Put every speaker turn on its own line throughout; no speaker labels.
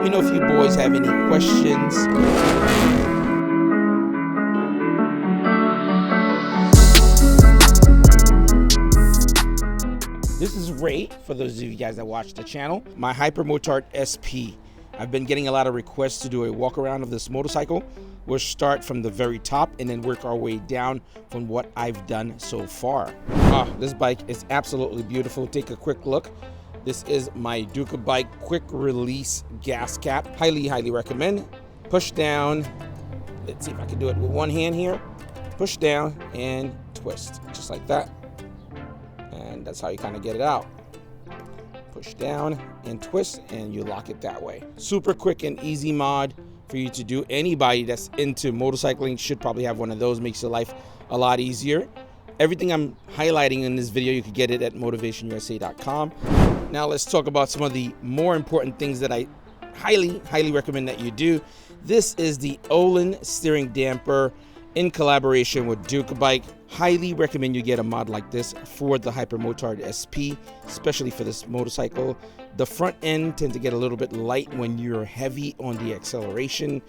me know if you boys have any questions. This is Ray, for those of you guys that watch the channel. My Hypermotard SP. I've been getting a lot of requests to do a walk around of this motorcycle. We'll start from the very top and then work our way down from what I've done so far. This bike is absolutely beautiful. Take a quick look. This is my Ducabike quick release gas cap. Highly, highly recommend. Push down. Let's see if I can do it with one hand here. Push down and twist, just like that. And that's how you kind of get it out. Push down and twist and you lock it that way. Super quick and easy mod for you to do. Anybody that's into motorcycling should probably have one of those. Makes your life a lot easier. Everything I'm highlighting in this video, you can get it at motivationusa.com. Now let's talk about some of the more important things that I highly, highly recommend that you do. This is the Olin steering damper in collaboration with Ducabike. Highly recommend you get a mod like this for the Hypermotard SP, especially for this motorcycle. The front end tends to get a little bit light when you're heavy on the acceleration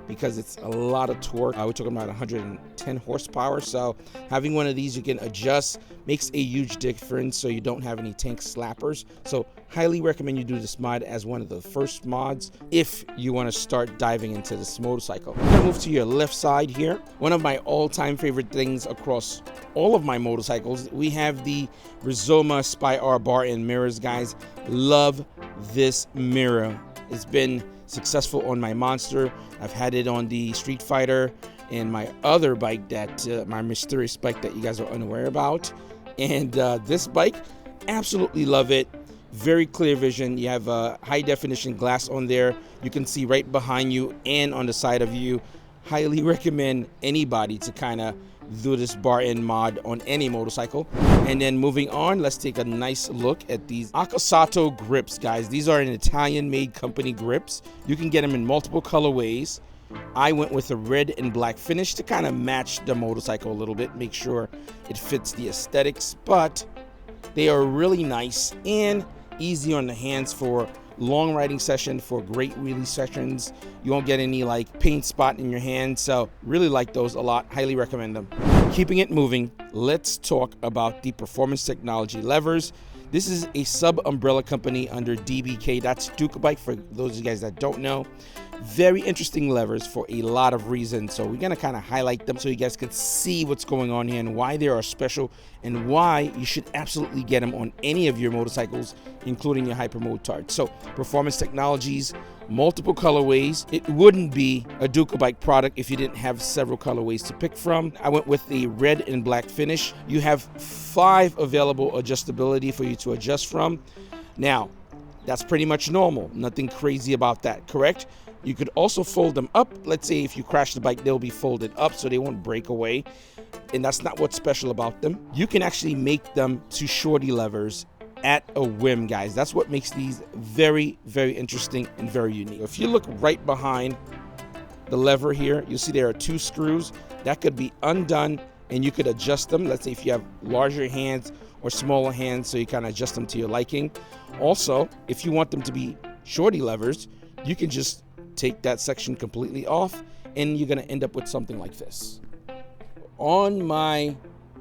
because it's a lot of torque. We're talking about 110 horsepower, so having one of these you can adjust makes a huge difference so you don't have any tank slappers. So highly recommend you do this mod as one of the first mods if you want to start diving into this motorcycle. I'm gonna move to your left side here. One of my all-time favorite things across all of my motorcycles, we have the Rizoma Spy R bar and mirrors, guys. Love this mirror. It's been successful on my Monster. I've had it on the Street Fighter and my other bike, that my mysterious bike that you guys are unaware about. And this bike, absolutely love it. Very clear vision. You have a high definition glass on there. You can see right behind you and on the side of you. Highly recommend anybody to kind of do this bar end mod on any motorcycle. And then moving on, let's take a nice look at these Accosato grips, guys. These are an Italian made company grips. You can get them in multiple colorways. I went with a red and black finish to kind of match the motorcycle a little bit, make sure it fits the aesthetics, but they are really nice and easy on the hands for long riding session, for great wheelie sessions. You won't get any like paint spot in your hand, so really like those a lot. Highly recommend them. Keeping it moving, let's talk about the Performance Technology levers. This is a sub umbrella company under DBK. That's Ducabike, for those of you guys that don't know. Very interesting levers for a lot of reasons, so we're going to kind of highlight them so you guys can see what's going on here and why they are special and why you should absolutely get them on any of your motorcycles, including your Hypermotard. So Performance Technologies, multiple colorways. It wouldn't be a Ducabike product if you didn't have several colorways to pick from. I went with the red and black finish. You have 5 available adjustability for you to adjust from. Now, that's pretty much normal. Nothing crazy about that, correct? You could also fold them up. Let's say if you crash the bike, they'll be folded up so they won't break away. And that's not what's special about them. You can actually make them to shorty levers at a whim, guys. That's what makes these very, very interesting and very unique. If you look right behind the lever here, you'll see there are 2 screws that could be undone and you could adjust them. Let's say if you have larger hands or smaller hands, so you kind of adjust them to your liking. Also, if you want them to be shorty levers, you can just take that section completely off and you're going to end up with something like this. On my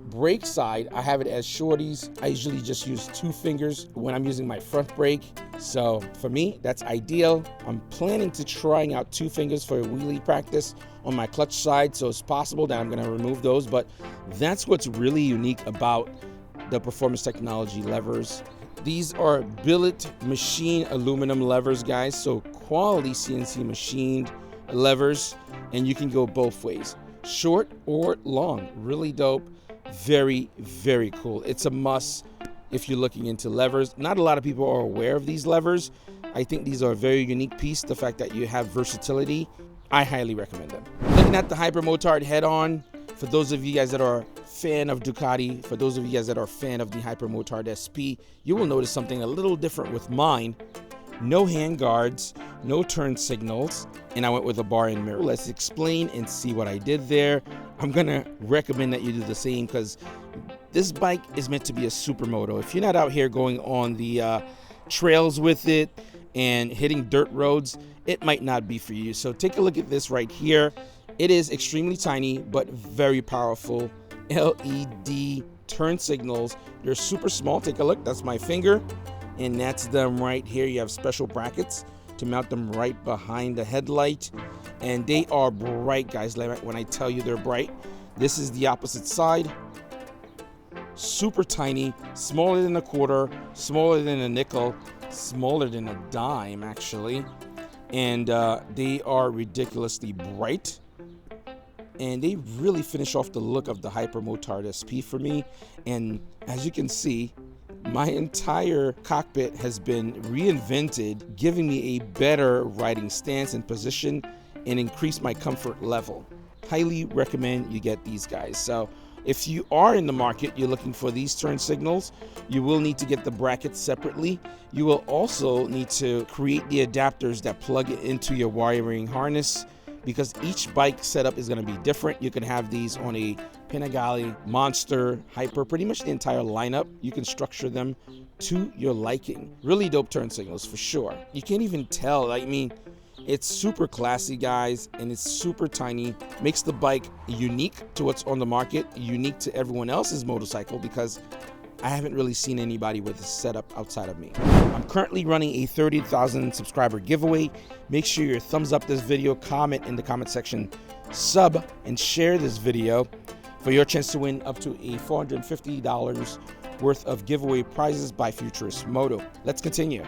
brake side, I have it as shorties. I usually just use 2 fingers when I'm using my front brake, so for me that's ideal. I'm planning to trying out 2 fingers for wheelie practice on my clutch side, so it's possible that I'm going to remove those, but that's what's really unique about the Performance Technology levers. These are billet machine aluminum levers, guys, so quality CNC machined levers, and you can go both ways, short or long. Really dope. Very, very cool. It's a must if you're looking into levers. Not a lot of people are aware of these levers. I think these are a very unique piece. The fact that you have versatility, I highly recommend them. Looking at the Hypermotard head-on, for those of you guys that are a fan of Ducati, for those of you guys that are a fan of the Hypermotard SP, you will notice something a little different with mine. No hand guards, no turn signals, and I went with a bar and mirror. Let's explain and see what I did there. I'm gonna recommend that you do the same because this bike is meant to be a supermoto. If you're not out here going on the trails with it and hitting dirt roads, it might not be for you. So take a look at this right here. It is extremely tiny, but very powerful LED turn signals. They're super small. Take a look. That's my finger, and that's them right here. You have special brackets to mount them right behind the headlight, and they are bright, guys. When I tell you they're bright, this is the opposite side. Super tiny, smaller than a quarter, smaller than a nickel, smaller than a dime actually, and they are ridiculously bright, and they really finish off the look of the Hypermotard SP for me. And as you can see, my entire cockpit has been reinvented, giving me a better riding stance and position and increase my comfort level. Highly recommend you get these guys. So if you are in the market, you're looking for these turn signals, you will need to get the brackets separately. You will also need to create the adapters that plug it into your wiring harness, because each bike setup is going to be different. You can have these on a Panigale, Monster, Hyper, pretty much the entire lineup. You can structure them to your liking. Really dope turn signals for sure. You can't even tell. I mean, it's super classy, guys, and it's super tiny. Makes the bike unique to what's on the market, unique to everyone else's motorcycle, because I haven't really seen anybody with this setup outside of me. I'm currently running a 30,000 subscriber giveaway. Make sure you thumbs up this video, comment in the comment section, sub, and share this video for your chance to win up to a $450 worth of giveaway prizes by Futurist Moto. Let's continue.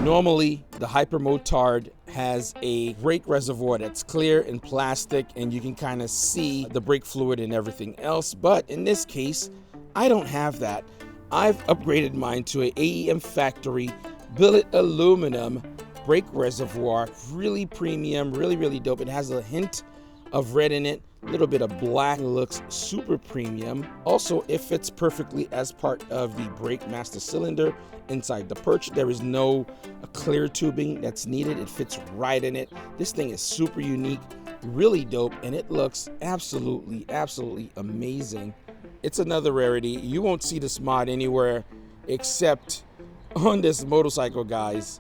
Normally, the Hypermotard has a brake reservoir that's clear and plastic, and you can kind of see the brake fluid and everything else. But in this case, I don't have that. I've upgraded mine to an AEM factory billet aluminum brake reservoir. Really premium, really dope. It has a hint of red in it, a little bit of black. It looks super premium. Also, it fits perfectly as part of the brake master cylinder inside the perch. There is no clear tubing that's needed. It fits right in it. This thing is super unique, really dope, and it looks absolutely amazing. It's another rarity. You won't see this mod anywhere except on this motorcycle, guys.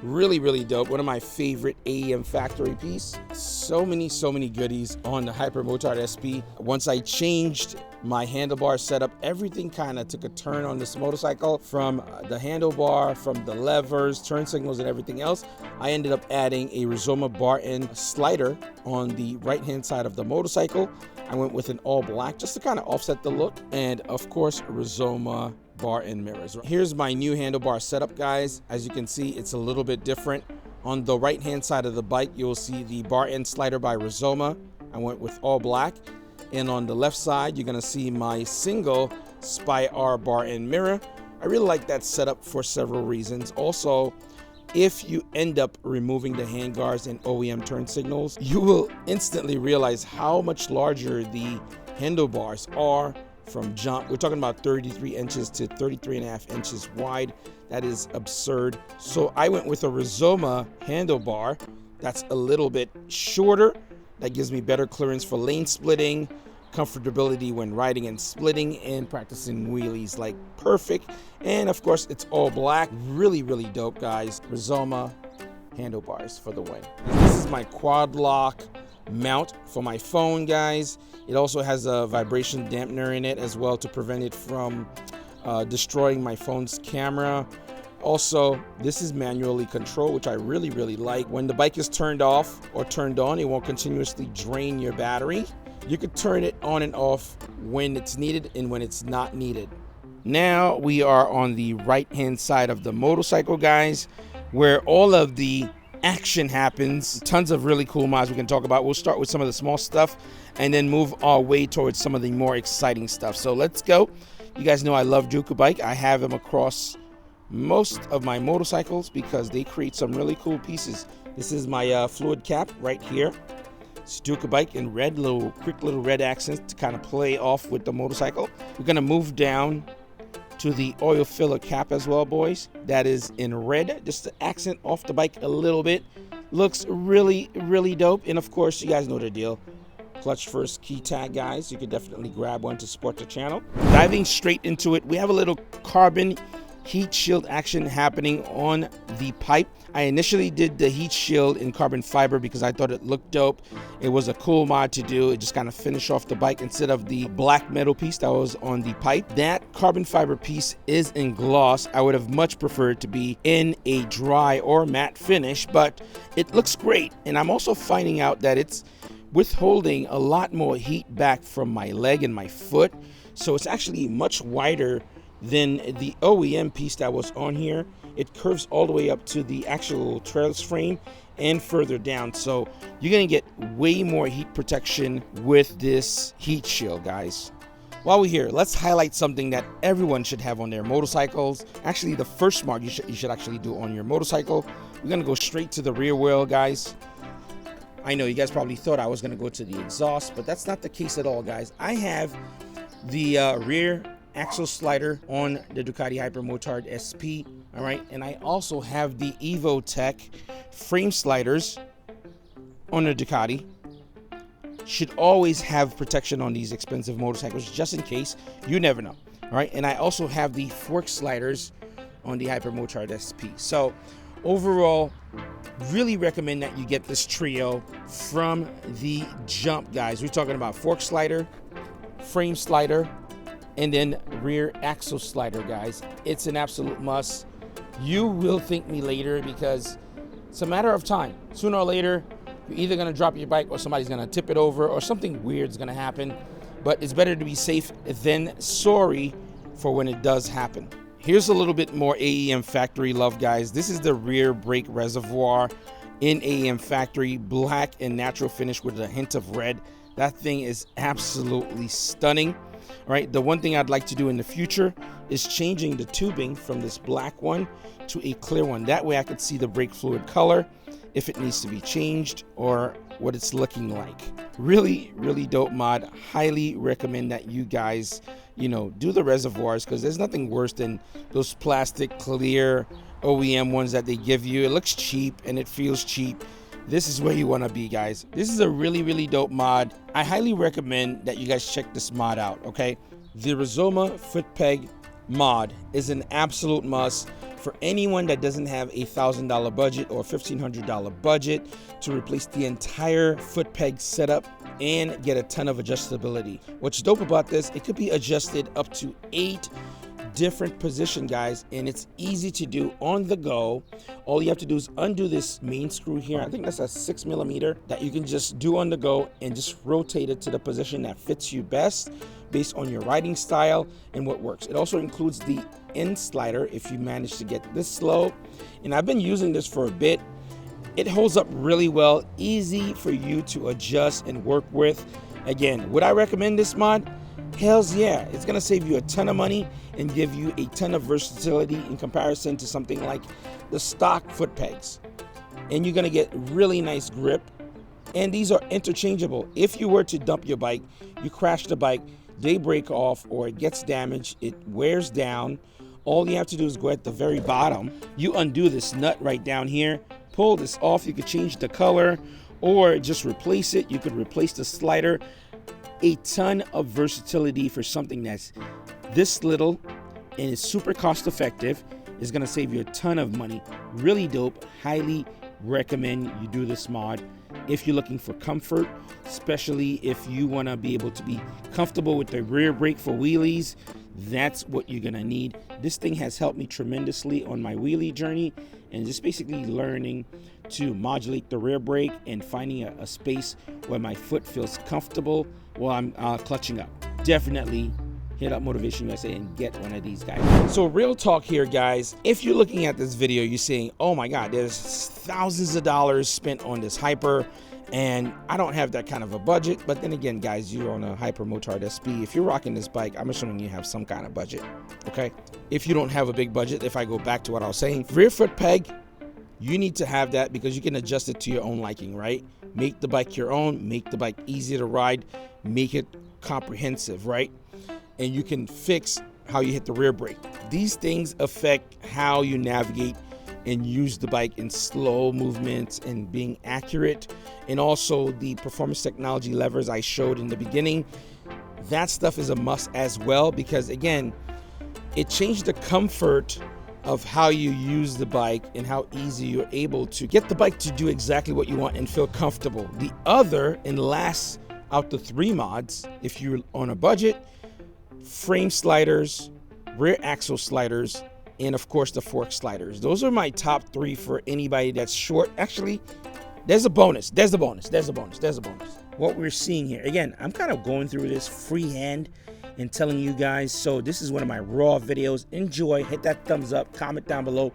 Really dope. One of my favorite AEM factory piece. So many goodies on the Hypermotard SP. Once I changed my handlebar setup, everything kind of took a turn on this motorcycle, from the handlebar, from the levers, turn signals, and everything else. I ended up adding a Rizoma bar end slider on the right hand side of the motorcycle. I went with an all black just to kind of offset the look, and of course Rizoma bar and mirrors. Here's my new handlebar setup, guys. As you can see, it's a little bit different. On the right hand side of the bike, you'll see the bar end slider by Rizoma. I went with all black. And on the left side, you're gonna see my single Spy R bar end mirror. I really like that setup for several reasons. Also, if you end up removing the handguards and OEM turn signals, you will instantly realize how much larger the handlebars are from jump. We're talking about 33 inches to 33.5 inches wide. That is absurd. So I went with a Rizoma handlebar that's a little bit shorter. That gives me better clearance for lane splitting, comfortability when riding and splitting, and practicing wheelies like perfect. And of course, it's all black. Really dope, guys. Rizoma handlebars for the win. This is my quad lock mount for my phone, guys. It also has a vibration dampener in it as well to prevent it from destroying my phone's camera. Also, this is manually controlled, which I really like. When the bike is turned off or turned on, it won't continuously drain your battery. You could turn it on and off when it's needed and when it's not needed. Now we are on the right hand side of the motorcycle, guys, where all of the action happens. Tons of really cool mods we can talk about. We'll start with some of the small stuff and then move our way towards some of the more exciting stuff. So let's go. You guys know I love Ducabike. I have them across most of my motorcycles because they create some really cool pieces. This is my fluid cap right here. It's Ducabike in red, quick little red accents to kind of play off with the motorcycle. We're gonna move down to the oil filler cap as well, boys. That is in red, just to accent off the bike a little bit. Looks really dope. And of course, you guys know the deal. ClutchFirst key tag, guys. You can definitely grab one to support the channel. Diving straight into it, we have a little carbon heat shield action happening on the pipe. I initially did the heat shield in carbon fiber because I thought it looked dope. It was a cool mod to do. It just kind of finished off the bike instead of the black metal piece that was on the pipe. That carbon fiber piece is in gloss. I would have much preferred to be in a dry or matte finish, but it looks great. And I'm also finding out that it's withholding a lot more heat back from my leg and my foot. So it's actually much wider than the OEM piece that was on here. It curves all the way up to the actual trails frame and further down. So you're gonna get way more heat protection with this heat shield, guys. While we're here, let's highlight something that everyone should have on their motorcycles. Actually, the first smart you should actually do on your motorcycle. We're gonna go straight to the rear wheel, guys. I know you guys probably thought I was gonna go to the exhaust, but that's not the case at all, guys. I have the rear axle slider on the Ducati Hypermotard SP, all right, and I also have the EvoTech frame sliders on the Ducati. Should always have protection on these expensive motorcycles just in case, you never know, all right. And I also have the fork sliders on the Hypermotard SP. So overall, really recommend that you get this trio from the jump, guys. We're talking about fork slider, frame slider, and then rear axle slider, guys. It's an absolute must. You will thank me later because it's a matter of time. Sooner or later, you're either gonna drop your bike or somebody's gonna tip it over or something weird's gonna happen. But it's better to be safe than sorry for when it does happen. Here's a little bit more AEM factory love, guys. This is the rear brake reservoir in AEM factory, black and natural finish with a hint of red. That thing is absolutely stunning. All right, the one thing I'd like to do in the future is changing the tubing from this black one to a clear one. That way I could see the brake fluid color, if it needs to be changed or what it's looking like. Really, really dope mod. Highly recommend that you guys, do the reservoirs because there's nothing worse than those plastic clear OEM ones that they give you. It looks cheap and it feels cheap. This is where you want to be, guys. This is a really, really dope mod. I highly recommend that you guys check this mod out, okay? The Rizoma foot peg mod is an absolute must for anyone that doesn't have a $1,000 budget or $1,500 budget to replace the entire foot peg setup and get a ton of adjustability. What's dope about this, it could be adjusted up to 8 different position, guys, and it's easy to do on the go. All you have to do is undo this main screw here. I think that's a 6mm that you can just do on the go and just rotate it to the position that fits you best based on your riding style and what works. It also includes the end slider if you manage to get this slow, and I've been using this for a bit. It holds up really well, easy for you to adjust and work with. Again, would I recommend this mod? Hells yeah. It's gonna save you a ton of money and give you a ton of versatility in comparison to something like the stock foot pegs. And you're gonna get really nice grip. And these are interchangeable. If you were to dump your bike, you crash the bike, they break off or it gets damaged, it wears down. All you have to do is go at the very bottom. You undo this nut right down here, pull this off. You could change the color or just replace it. You could replace the slider. A ton of versatility for something that's this little and is super cost effective. Is going to save you a ton of money. Really dope. Highly recommend you do this mod if you're looking for comfort, especially if you want to be able to be comfortable with the rear brake for wheelies. That's what you're going to need. This thing has helped me tremendously on my wheelie journey and just basically learning to modulate the rear brake and finding a space where my foot feels comfortable while I'm clutching up. Definitely hit up Motivation USA and get one of these guys. So real talk here, guys. If you're looking at this video, you're saying, oh my God, there's thousands of dollars spent on this Hyper and I don't have that kind of a budget. But then again, guys, you're on a Hypermotard SP. If you're rocking this bike, I'm assuming you have some kind of budget, okay? If you don't have a big budget, if I go back to what I was saying, rear foot peg, you need to have that because you can adjust it to your own liking, right? Make the bike your own, make the bike easy to ride, make it comprehensive, right? And you can fix how you hit the rear brake. These things affect how you navigate and use the bike in slow movements and being accurate. And also the performance technology levers I showed in the beginning, that stuff is a must as well because again, it changed the comfort of how you use the bike and how easy you're able to get the bike to do exactly what you want and feel comfortable. The other and last out the 3 mods, if you're on a budget, frame sliders, rear axle sliders, and of course the fork sliders. Those are my top 3 for anybody that's short. Actually, there's a bonus. There's a bonus. What we're seeing here, again, I'm kind of going through this freehand and telling you guys. So this is one of my raw videos. Enjoy, hit that thumbs up, comment down below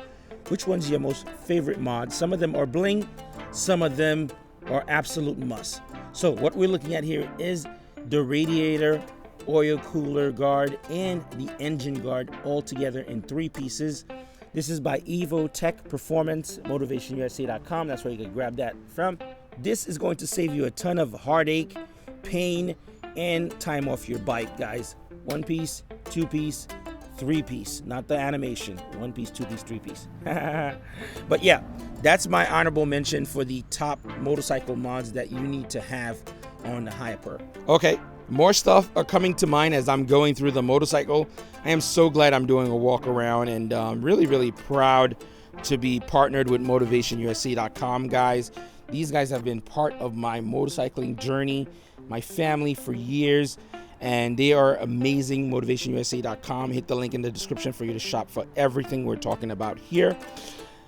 which one's your most favorite mod. Some of them are bling, some of them are absolute must. So what we're looking at here is the radiator, oil cooler guard, and the engine guard all together in 3 pieces. This is by Evo Tech Performance, MotivationUSA.com. That's where you can grab that from. This is going to save you a ton of heartache, pain, and time off your bike, guys. 1 piece, 2 piece, 3 piece, not the animation. 1 piece, 2 piece, 3 piece. But yeah, that's my honorable mention for the top motorcycle mods that you need to have on the Hyper. Okay, more stuff are coming to mind as I'm going through the motorcycle. I am so glad I'm doing a walk around, and really proud to be partnered with MotivationUSA.com, guys. These guys have been part of my motorcycling journey, my family for years, and they are amazing. MotivationUSA.com. Hit the link in the description for you to shop for everything we're talking about here.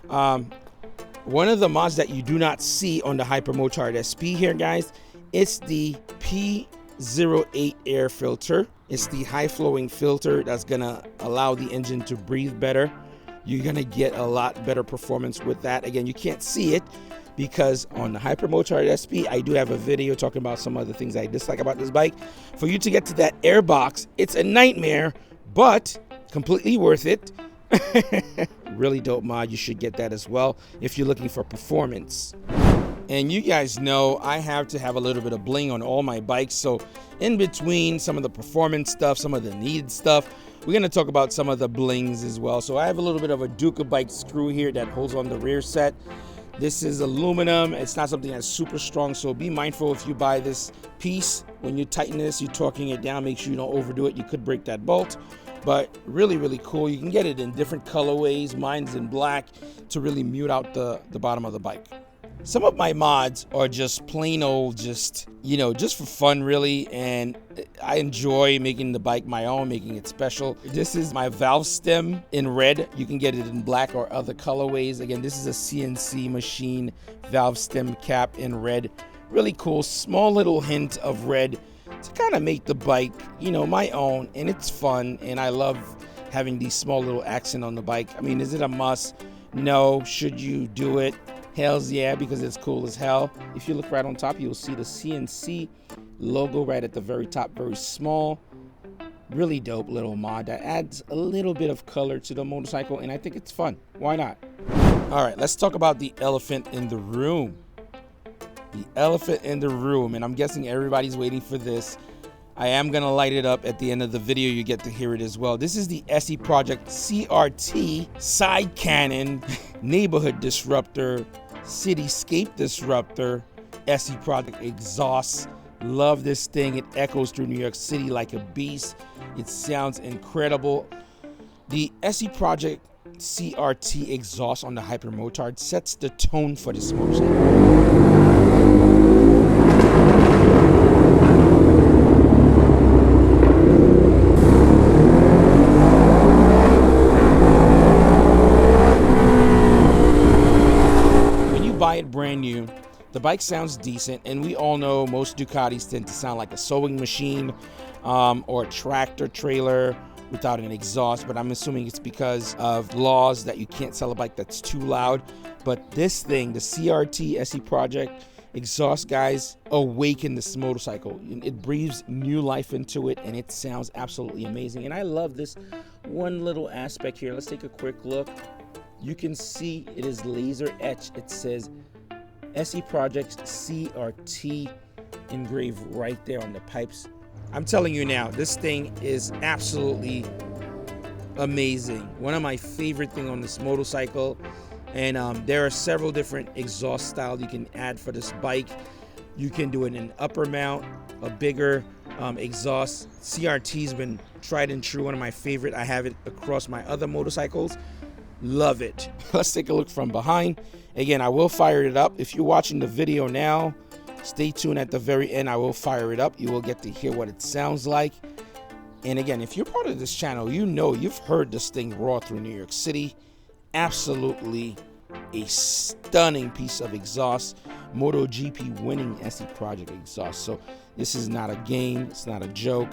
One of the mods that you do not see on the Hypermotard SP here, guys, it's the P08 air filter. It's the high flowing filter that's gonna allow the engine to breathe better. You're gonna get a lot better performance with that. Again, you can't see it because on the Hypermotard SP, I do have a video talking about some of the things I dislike about this bike. For you to get to that air box, it's a nightmare, but completely worth it. Really dope mod. You should get that as well if you're looking for performance. And you guys know I have to have a little bit of bling on all my bikes. So in between some of the performance stuff, some of the needed stuff, we're going to talk about some of the blings as well. So I have a little bit of a Ducabike screw here that holds on the rear set. This is aluminum. It's not something that's super strong, so be mindful if you buy this piece. When you tighten this, you're torquing it down. Make sure you don't overdo it. You could break that bolt, but really cool. You can get it in different colorways. Mine's in black to really mute out the bottom of the bike. Some of my mods are just plain old, just for fun, really, and I enjoy making the bike my own, making it special. This is my valve stem in red. You can get it in black or other colorways. Again, this is a CNC machine valve stem cap in red. Really cool, small little hint of red to kind of make the bike, my own, and it's fun, and I love having these small little accent on the bike. I mean, is it a must? No. Should you do it? Hells yeah, because it's cool as hell. If you look right on top, you'll see the CNC logo right at the very top, very small. Really dope little mod that adds a little bit of color to the motorcycle, and I think it's fun. Why not? All right, let's talk about the elephant in the room. The elephant in the room, and I'm guessing everybody's waiting for this. I am gonna light it up at the end of the video. You get to hear it as well. This is the SE Project CRT side cannon neighborhood disruptor, cityscape disruptor, SE Project exhaust. Love this thing. It echoes through New York City like a beast. It sounds incredible. The SE Project CRT exhaust on the Hypermotard sets the tone for this motorcycle. Brand new, the bike sounds decent, and we all know most Ducatis tend to sound like a sewing machine or a tractor trailer without an exhaust, but I'm assuming it's because of laws that you can't sell a bike that's too loud. But this thing, the CRT SE Project exhaust, guys, awaken this motorcycle. It breathes new life into it, and it sounds absolutely amazing. And I love this one little aspect here. Let's take a quick look. You can see it is laser etched. It says SE Project CRT engraved right there on the pipes. I'm telling you now, this thing is absolutely amazing. One of my favorite things on this motorcycle. And there are several different exhaust styles you can add for this bike. You can do it in an upper mount, a bigger exhaust. CRT's been tried and true, one of my favorite. I have it across my other motorcycles. Love it. Let's take a look from behind. Again, I will fire it up. If you're watching the video now, stay tuned at the very end. I will fire it up. You will get to hear what it sounds like. And again, if you're part of this channel, you know you've heard this thing roar through New York City. Absolutely a stunning piece of exhaust. MotoGP winning SE Project exhaust. So this is not a game. It's not a joke.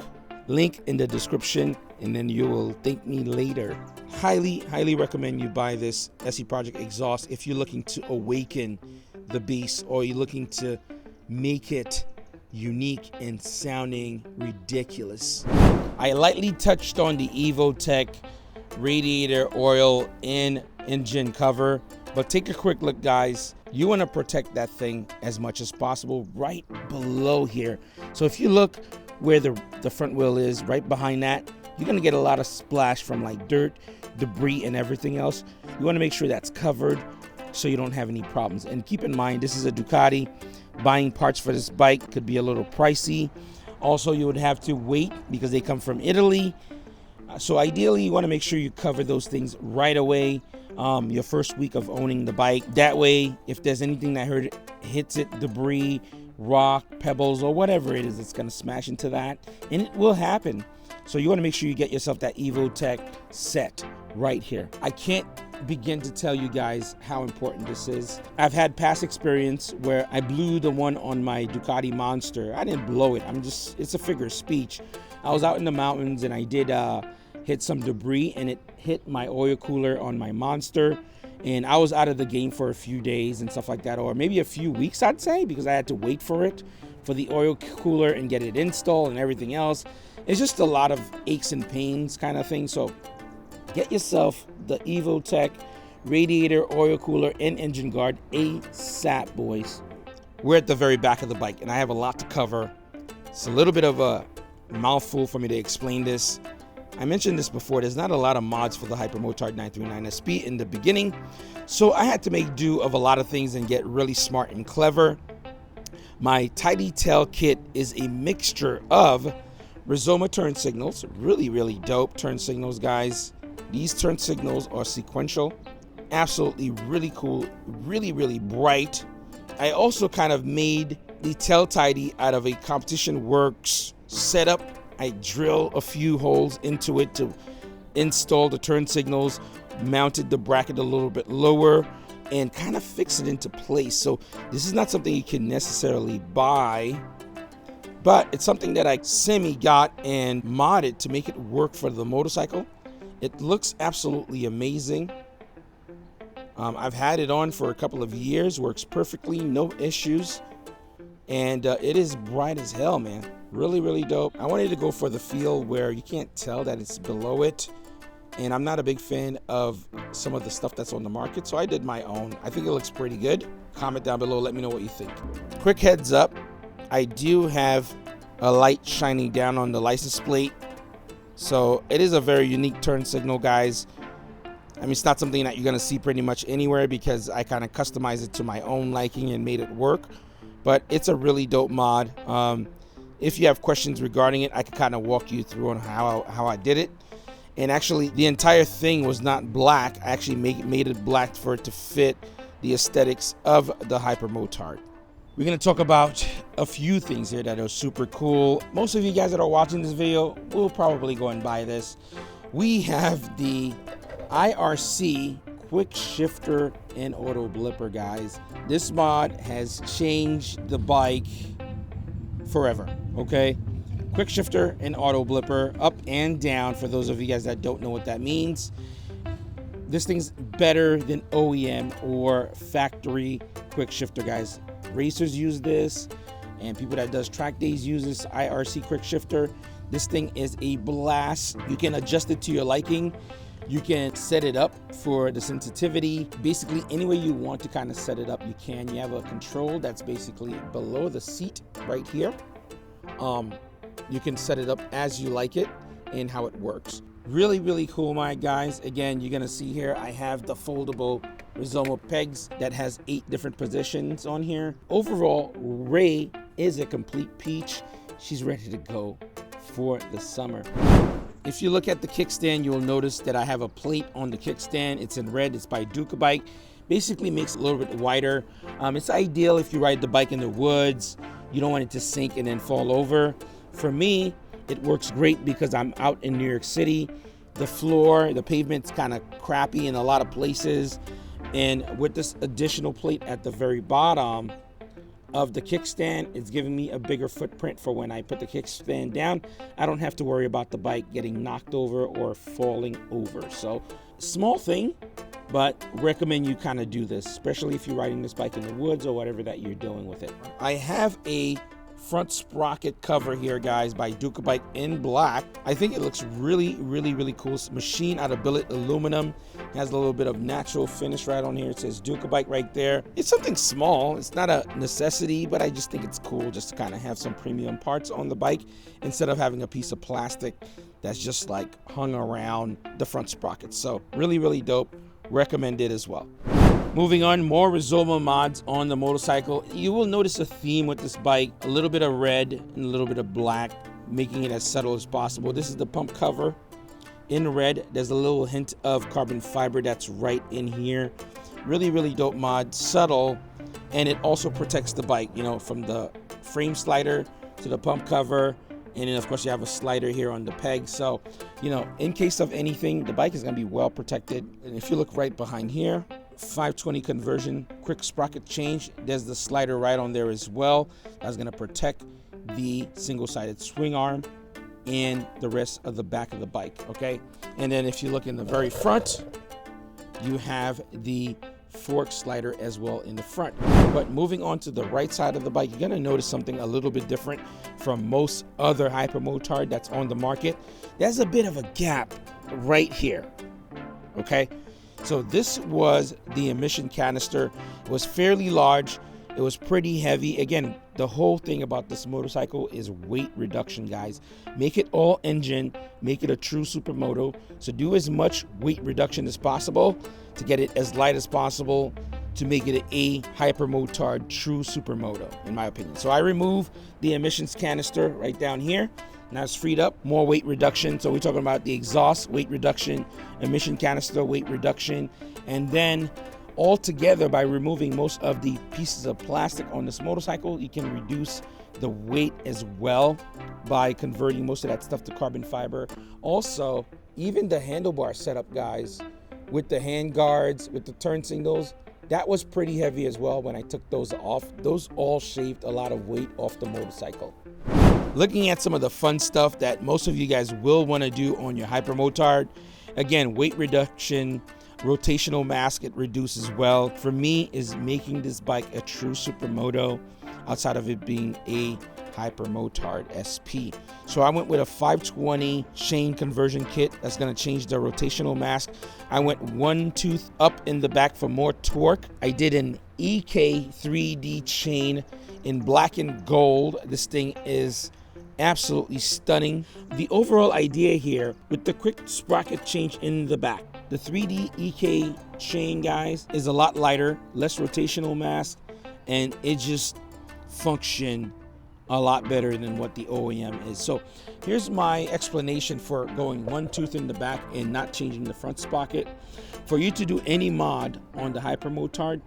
Link in the description, and then you will thank me later. Highly recommend you buy this SE Project exhaust if you're looking to awaken the beast, or you're looking to make it unique and sounding ridiculous. I lightly touched on the EvoTech radiator oil and engine cover, but take a quick look, guys. You want to protect that thing as much as possible right below here. So if you look where the front wheel is, right behind that, you're going to get a lot of splash from like dirt, debris, and everything else. You want to make sure that's covered so you don't have any problems. And keep in mind, this is a Ducati. Buying parts for this bike could be a little pricey. Also, you would have to wait because they come from Italy. So ideally, you want to make sure you cover those things right away, your first week of owning the bike. That way, if there's anything that hits it, debris, rock, pebbles, or whatever it is, it's going to smash into that, and it will happen. So you want to make sure you get yourself that EvoTech set right here. I can't begin to tell you guys how important this is. I've had past experience where I blew the one on my Ducati Monster. I didn't blow it. It's a figure of speech. I was out in the mountains and I did hit some debris, and it hit my oil cooler on my Monster. And I was out of the game for a few days and stuff like that, or maybe a few weeks, I'd say, because I had to wait for the oil cooler and get it installed and everything else. It's just a lot of aches and pains kind of thing. So get yourself the EvoTech radiator, oil cooler, and engine guard ASAP, boys. We're at the very back of the bike, and I have a lot to cover. It's a little bit of a mouthful for me to explain this. I mentioned this before, there's not a lot of mods for the Hypermotard 939 SP in the beginning, so I had to make do of a lot of things and get really smart and clever. My tidy tail kit is a mixture of Rizoma turn signals, really dope turn signals, guys. These turn signals are sequential, absolutely really cool, really bright. I also kind of made the tail tidy out of a Competition Works setup. I drill a few holes into it to install the turn signals, mounted the bracket a little bit lower, and kind of fix it into place. So this is not something you can necessarily buy, but it's something that I semi-got and modded to make it work for the motorcycle. It looks absolutely amazing. I've had it on for a couple of years, works perfectly, no issues. And it is bright as hell, man. Really dope. I wanted to go for the feel where you can't tell that it's below it. And I'm not a big fan of some of the stuff that's on the market, so I did my own. I think it looks pretty good. Comment down below, let me know what you think. Quick heads up, I do have a light shining down on the license plate. So it is a very unique turn signal, guys. I mean, it's not something that you're gonna see pretty much anywhere because I kind of customized it to my own liking and made it work. But it's a really dope mod. If you have questions regarding it, I could kind of walk you through on how I did it. And actually, the entire thing was not black. I actually made it black for it to fit the aesthetics of the Hypermotard. We're going to talk about a few things here that are super cool. Most of you guys that are watching this video will probably go and buy this. We have the IRC quick shifter and auto blipper, guys. This mod has changed the bike forever, okay? Quick shifter and auto blipper, up and down, for those of you guys that don't know what that means. This thing's better than OEM or factory quick shifter, guys. Racers use this, and people that does track days use this IRC quick shifter. This thing is a blast. You can adjust it to your liking. You can set it up for the sensitivity. Basically, any way you want to kind of set it up, you can. You have a control that's basically below the seat right here. You can set it up as you like it and how it works. Really cool, my guys. Again, you're gonna see here, I have the foldable Rizoma pegs that has 8 different positions on here. Overall, Ray is a complete peach. She's ready to go for the summer. If you look at the kickstand, you'll notice that I have a plate on the kickstand. It's in red. It's by Ducabike. Basically makes it a little bit wider. It's ideal if you ride the bike in the woods. You don't want it to sink and then fall over. For me, it works great because I'm out in New York City. The floor, the pavement's kind of crappy in a lot of places. And with this additional plate at the very bottom of the kickstand, it's giving me a bigger footprint for when I put the kickstand down. I don't have to worry about the bike getting knocked over or falling over. So small thing, but recommend you kind of do this, especially if you're riding this bike in the woods or whatever that you're doing with it. I have a front sprocket cover here, guys, by Ducabike in black. I think it looks really, really, really cool. It's machined out of billet aluminum. It has a little bit of natural finish right on here. It says Ducabike right there. It's something small. It's not a necessity, but I just think it's cool just to kind of have some premium parts on the bike instead of having a piece of plastic that's just like hung around the front sprocket. So really, really dope. Recommend it as well. Moving on, more Rizoma mods on the motorcycle. You will notice a theme with this bike, a little bit of red and a little bit of black, making it as subtle as possible. This is the pump cover in red. There's a little hint of carbon fiber that's right in here. Really, really dope mod, subtle, and it also protects the bike, you know, from the frame slider to the pump cover. And then of course you have a slider here on the peg. So, you know, in case of anything, the bike is gonna be well protected. And if you look right behind here, 520 conversion, quick sprocket change. There's the slider right on there as well. That's gonna protect the single-sided swing arm and the rest of the back of the bike, okay? And then if you look in the very front, you have the fork slider as well in the front. But moving on to the right side of the bike, you're gonna notice something a little bit different from most other Hypermotard that's on the market. There's a bit of a gap right here, okay? So this was the emission canister. It was fairly large. It was pretty heavy. Again, the whole thing about this motorcycle is weight reduction, guys. Make it all engine, make it a true supermoto. So do as much weight reduction as possible to get it as light as possible to make it a Hypermotard true supermoto, in my opinion. So I remove the emissions canister right down here. Now it's freed up, more weight reduction. So we're talking about the exhaust weight reduction, emission canister weight reduction, and then all together by removing most of the pieces of plastic on this motorcycle, you can reduce the weight as well by converting most of that stuff to carbon fiber. Also, even the handlebar setup, guys, with the hand guards, with the turn signals, that was pretty heavy as well when I took those off. Those all shaved a lot of weight off the motorcycle. Looking at some of the fun stuff that most of you guys will want to do on your Hypermotard. Again, weight reduction, rotational mask, it reduces well. For me, is making this bike a true supermoto outside of it being a Hypermotard SP. So I went with a 520 chain conversion kit that's going to change the rotational mask. I went one tooth up in the back for more torque. I did an EK 3D chain in black and gold. This thing is absolutely stunning. The overall idea here with the quick sprocket change in the back, the 3D EK chain, guys, is a lot lighter, less rotational mass, and it just functions a lot better than what the OEM is. So here's my explanation for going one tooth in the back and not changing the front sprocket. For you to do any mod on the Hypermotard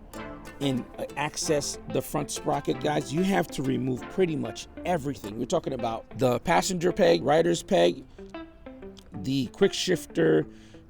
and access the front sprocket, guys, you have to remove pretty much everything. We're talking about the passenger peg, rider's peg, the quick shifter,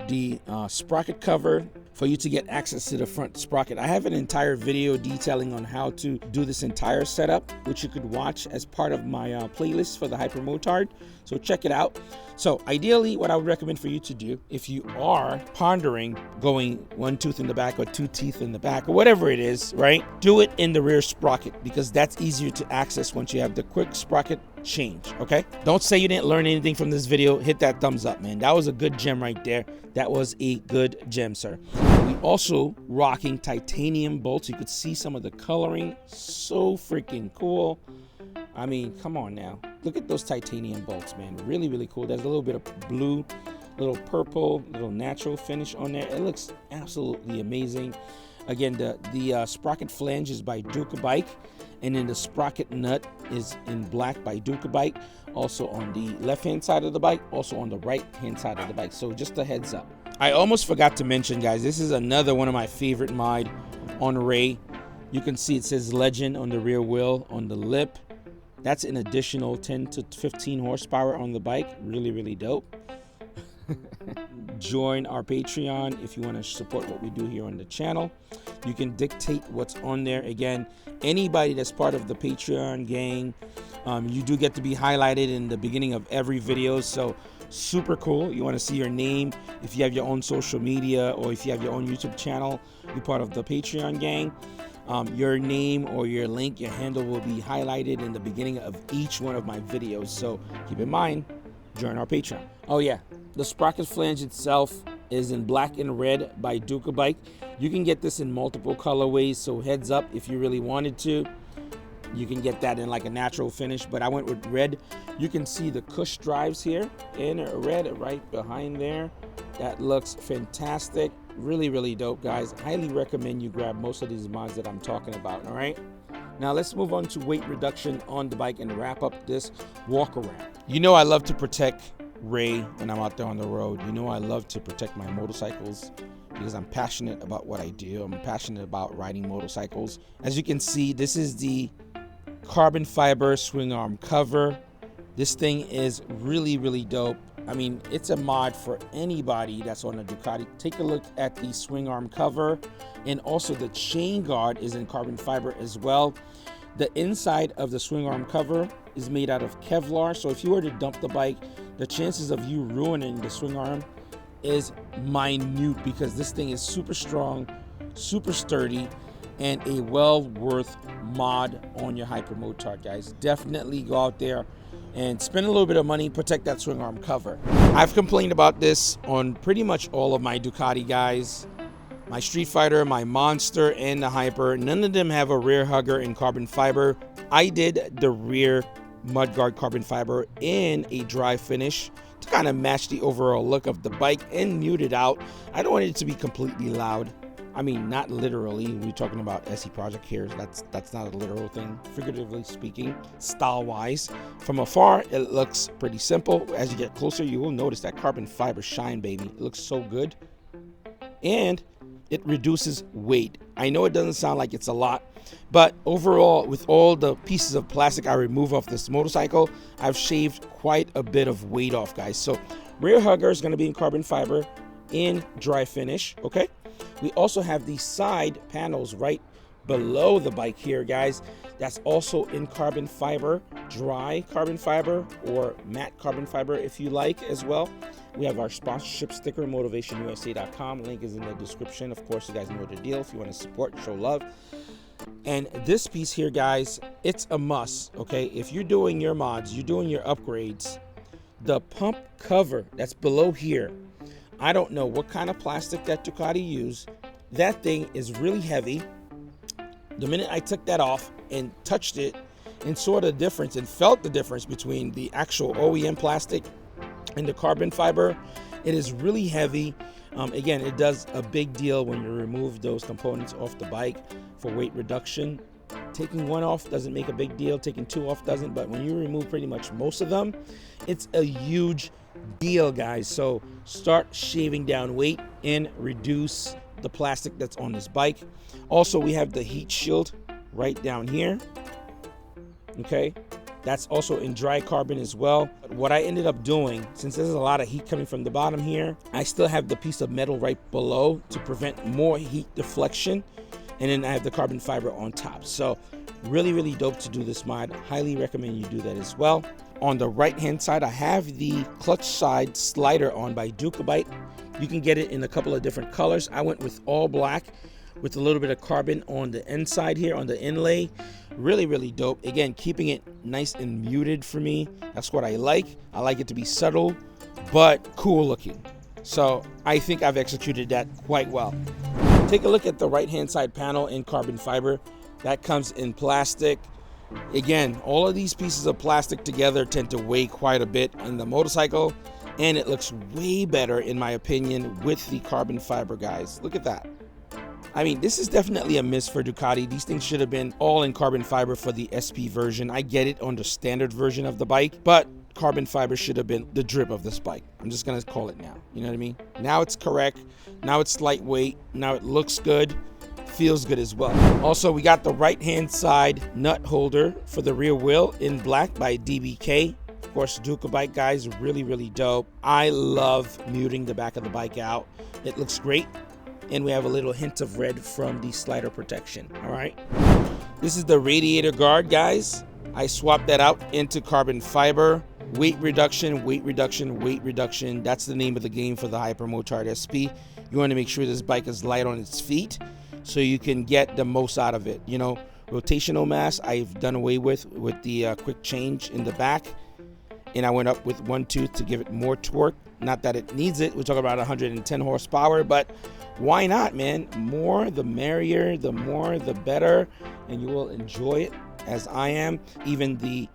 the sprocket cover, for you to get access to the front sprocket. I have an entire video detailing on how to do this entire setup, which you could watch as part of my playlist for the Hypermotard. So check it out. So ideally, what I would recommend for you to do, if you are pondering going one tooth in the back or two teeth in the back or whatever it is, right? Do it in the rear sprocket because that's easier to access once you have the quick sprocket change, okay? Don't say you didn't learn anything from this video. Hit that thumbs up, man. That was a good gem right there. That was a good gem, sir. We also rocking titanium bolts. You could see some of the coloring. So freaking cool. I mean, come on now. Look at those titanium bolts, man. Really, really cool. There's a little bit of blue, little purple, little natural finish on there. It looks absolutely amazing. Again, the sprocket flange is by Ducabike. And then the sprocket nut is in black by Ducabike, also on the left hand side of the bike, also on the right hand side of the bike. So just a heads up. I almost forgot to mention, guys, this is another one of my favorite mod on Ray. You can see it says Legend on the rear wheel, on the lip. That's an additional 10 to 15 horsepower on the bike. Really, really dope. Join our Patreon if you want to support what we do here on the channel. You can dictate what's on there. Again, anybody that's part of the Patreon gang, you do get to be highlighted in the beginning of every video. So super cool. You want to see your name if you have your own social media, or if you have your own YouTube channel, you're part of the Patreon gang. Your name or your link, your handle will be highlighted in the beginning of each one of my videos. So keep in mind, join our Patreon. Oh yeah, the sprocket flange itself is in black and red by Ducabike. You can get this in multiple colorways, so heads up, if you really wanted to, you can get that in like a natural finish, but I went with red. You can see the cush drives here in red right behind there. That looks fantastic. Really, really dope, guys. Highly recommend you grab most of these mods that I'm talking about. All right, now let's move on to weight reduction on the bike and wrap up this walk around. You know I love to protect Ray when I'm out there on the road. You know I love to protect my motorcycles because I'm passionate about what I do. I'm passionate about riding motorcycles. As you can see, this is the carbon fiber swing arm cover. This thing is really, really dope. I mean, it's a mod for anybody that's on a Ducati. Take a look at the swing arm cover, and also the chain guard is in carbon fiber as well. The inside of the swing arm cover is made out of Kevlar, so if you were to dump the bike, the chances of you ruining the swing arm is minute, because this thing is super strong, super sturdy, and a well worth mod on your Hypermotard, guys. Definitely go out there and spend a little bit of money, protect that swing arm cover. I've complained about this on pretty much all of my Ducati, guys. My Street Fighter, my Monster, and the Hyper, none of them have a rear hugger in carbon fiber. I did the rear mudguard carbon fiber in a dry finish to kind of match the overall look of the bike and mute it out. I don't want it to be completely loud. I mean, not literally. We're talking about SE Project here. That's not a literal thing. Figuratively speaking, style-wise, from afar, it looks pretty simple. As you get closer, you will notice that carbon fiber shine, baby. It looks so good, and it reduces weight. I know it doesn't sound like it's a lot, but overall, with all the pieces of plastic I remove off this motorcycle, I've shaved quite a bit of weight off, guys. So, rear hugger is going to be in carbon fiber in dry finish. Okay. We also have the side panels right below the bike here, guys. That's also in carbon fiber, dry carbon fiber, or matte carbon fiber if you like as well. We have our sponsorship sticker, motivationusa.com. Link is in the description. Of course, you guys know the deal. If you want to support, show love. And this piece here, guys, it's a must, okay? If you're doing your mods, you're doing your upgrades, the pump cover that's below here, I don't know what kind of plastic that Ducati used. That thing is really heavy. The minute I took that off and touched it and saw the difference and felt the difference between the actual OEM plastic and the carbon fiber, it is really heavy. Again, it does a big deal when you remove those components off the bike for weight reduction. Taking one off doesn't make a big deal. Taking two off doesn't. But when you remove pretty much most of them, it's a huge deal, guys. So start shaving down weight and reduce the plastic that's on this bike. Also, we have the heat shield right down here. Okay, that's also in dry carbon as well. What I ended up doing, since there's a lot of heat coming from the bottom here, I still have the piece of metal right below to prevent more heat deflection, and then I have the carbon fiber on top. So really, really dope to do this mod. Highly recommend you do that as well. On the right hand side, I have the clutch side slider on by Ducabike. You can get it in a couple of different colors. I went with all black with a little bit of carbon on the inside here, on the inlay. Really, really dope. Again, keeping it nice and muted for me. That's what I like. I like it to be subtle, but cool looking. So I think I've executed that quite well. Take a look at the right hand side panel in carbon fiber. That comes in plastic. Again, all of these pieces of plastic together tend to weigh quite a bit on the motorcycle, and it looks way better in my opinion with the carbon fiber, guys. Look at that. I mean, this is definitely a miss for Ducati. These things should have been all in carbon fiber for the SP version. I get it on the standard version of the bike, but carbon fiber should have been the drip of this bike. I'm just gonna call it now. You know what I mean? Now it's correct. Now it's lightweight. Now it looks good. Feels good as well. Also, we got the right hand side nut holder for the rear wheel in black by DBK. Of course, Ducabike guys, really dope. I love muting the back of the bike out. It looks great. And we have a little hint of red from the slider protection. All right. This is the radiator guard, guys. I swapped that out into carbon fiber. Weight reduction, weight reduction, weight reduction. That's the name of the game for the Hypermotard SP. You want to make sure this bike is light on its feet so you can get the most out of it. You know, rotational mass I've done away with the quick change in the back. And I went up with 1 tooth to give it more torque. Not that it needs it. We're talking about 110 horsepower, but why not, man? More the merrier, the more the better, and you will enjoy it as I am. Even the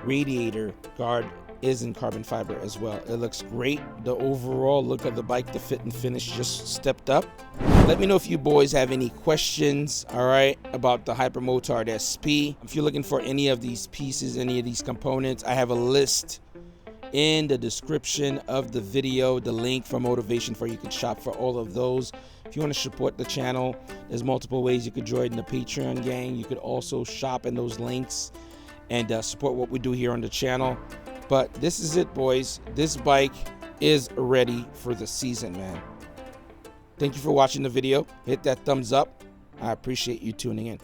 radiator guard is in carbon fiber as well. It looks great. The overall look of the bike, the fit and finish just stepped up. Let me know if you boys have any questions, all right, about the Hypermotard SP. If you're looking for any of these pieces, any of these components, I have a list in the description of the video, the link for motivation for you can shop for all of those. If you want to support the channel, there's multiple ways you could join the Patreon gang. You could also shop in those links and support what we do here on the channel. But this is it, boys. This bike is ready for the season, man. Thank you for watching the video. Hit that thumbs up. I appreciate you tuning in.